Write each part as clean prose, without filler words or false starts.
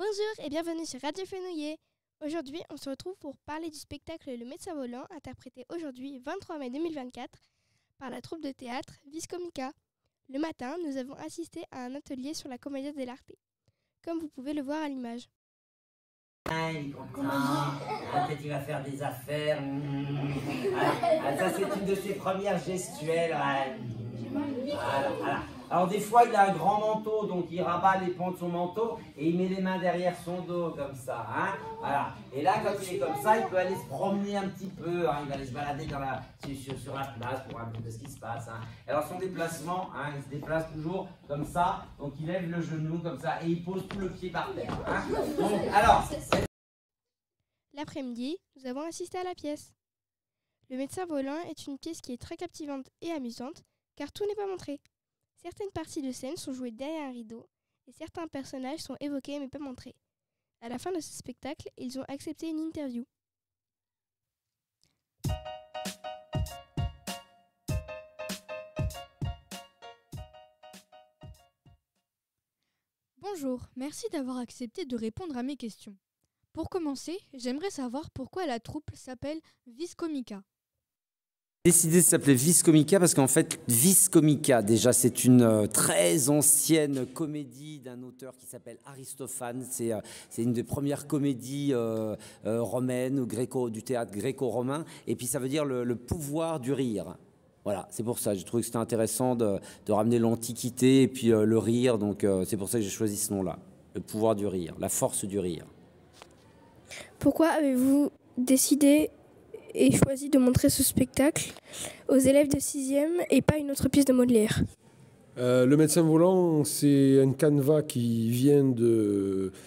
Bonjour et bienvenue sur Radio Fenouillet. Aujourd'hui, on se retrouve pour parler du spectacle Le Médecin Volant, interprété aujourd'hui, 23 mai 2024, par la troupe de théâtre Vis Comica. Le matin, nous avons assisté à un atelier sur la commedia dell'arte, comme vous pouvez le voir à l'image. Il est content, peut-être il va faire des affaires. Ça, c'est une de ses premières gestuelles. Voilà. Alors des fois il a un grand manteau, donc il rabat les pans de son manteau et il met les mains derrière son dos comme ça. Voilà. Et là quand il est comme ça, il peut aller se promener un petit peu, il va aller se balader sur la place pour voir un petit peu ce qui se passe. Alors son déplacement, il se déplace toujours comme ça, donc il lève le genou comme ça et il pose tout le pied par terre. Donc, alors, l'après-midi, nous avons assisté à la pièce. Le Médecin Volant est une pièce qui est très captivante et amusante, car tout n'est pas montré. Certaines parties de scène sont jouées derrière un rideau et certains personnages sont évoqués mais pas montrés. À la fin de ce spectacle, ils ont accepté une interview. Bonjour, merci d'avoir accepté de répondre à mes questions. Pour commencer, j'aimerais savoir pourquoi la troupe s'appelle Vis Comica. J'ai décidé de s'appeler Vis Comica parce qu'en fait, Vis Comica, déjà, c'est une très ancienne comédie d'un auteur qui s'appelle Aristophane. C'est une des premières comédies romaines, du théâtre gréco-romain. Et puis, ça veut dire le pouvoir du rire. Voilà, c'est pour ça. J'ai trouvé que c'était intéressant de ramener l'Antiquité et puis le rire. Donc, c'est pour ça que j'ai choisi ce nom-là. Le pouvoir du rire, la force du rire. Pourquoi avez-vous décidé et choisi de montrer ce spectacle aux élèves de 6e et pas une autre pièce de Molière? Le Médecin Volant, c'est un canevas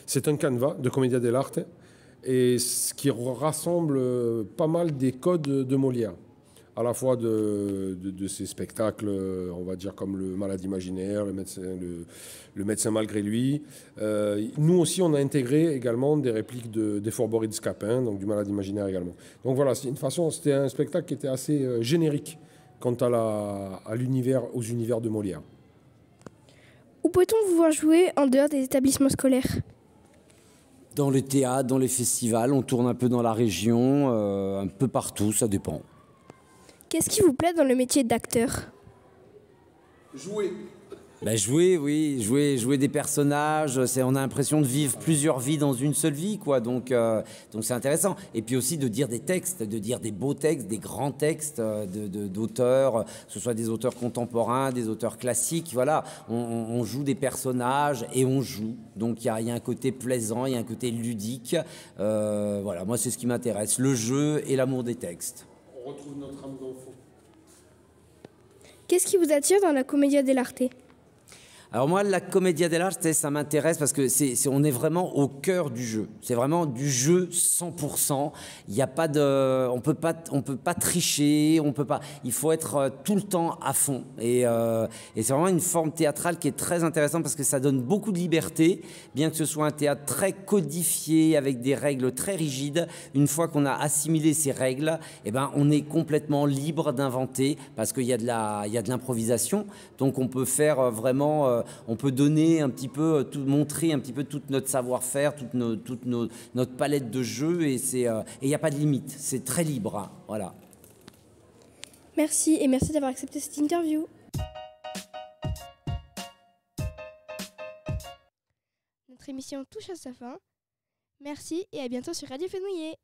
c'est un canevas de commedia dell'arte et ce qui rassemble pas mal des codes de Molière. À la fois de ces spectacles, on va dire comme le Malade imaginaire, le médecin malgré lui. Nous aussi, on a intégré également des répliques des Forboré de Scapin, donc du Malade imaginaire également. Donc voilà, c'était un spectacle qui était assez générique quant aux univers de Molière. Où peut-on vous voir jouer en dehors des établissements scolaires? Dans les théâtres, dans les festivals, on tourne un peu dans la région, un peu partout, ça dépend. Qu'est-ce qui vous plaît dans le métier d'acteur? Jouer. Jouer, oui, jouer des personnages, on a l'impression de vivre plusieurs vies dans une seule vie, quoi. Donc c'est intéressant. Et puis aussi de dire des textes, de dire des beaux textes, des grands textes d'auteurs, que ce soit des auteurs contemporains, des auteurs classiques. Voilà, on joue des personnages et on joue. Donc il y a un côté plaisant, il y a un côté ludique. Voilà, moi c'est ce qui m'intéresse, le jeu et l'amour des textes. On retrouve notre âme d'enfant. Qu'est-ce qui vous attire dans la commedia dell'arte? Alors moi, la commedia dell'arte, ça m'intéresse parce que on est vraiment au cœur du jeu. C'est vraiment du jeu 100%. Il y a pas on peut pas tricher, il faut être tout le temps à fond. Et c'est vraiment une forme théâtrale qui est très intéressante parce que ça donne beaucoup de liberté, bien que ce soit un théâtre très codifié avec des règles très rigides. Une fois qu'on a assimilé ces règles, on est complètement libre d'inventer parce qu'il y a de l'improvisation. Donc on peut faire vraiment on peut donner un petit peu, montrer un petit peu tout notre savoir-faire, toute notre palette de jeux et il n'y a pas de limite, c'est très libre, voilà. Merci et merci d'avoir accepté cette interview. Notre émission touche à sa fin. Merci et à bientôt sur Radio Fenouillet.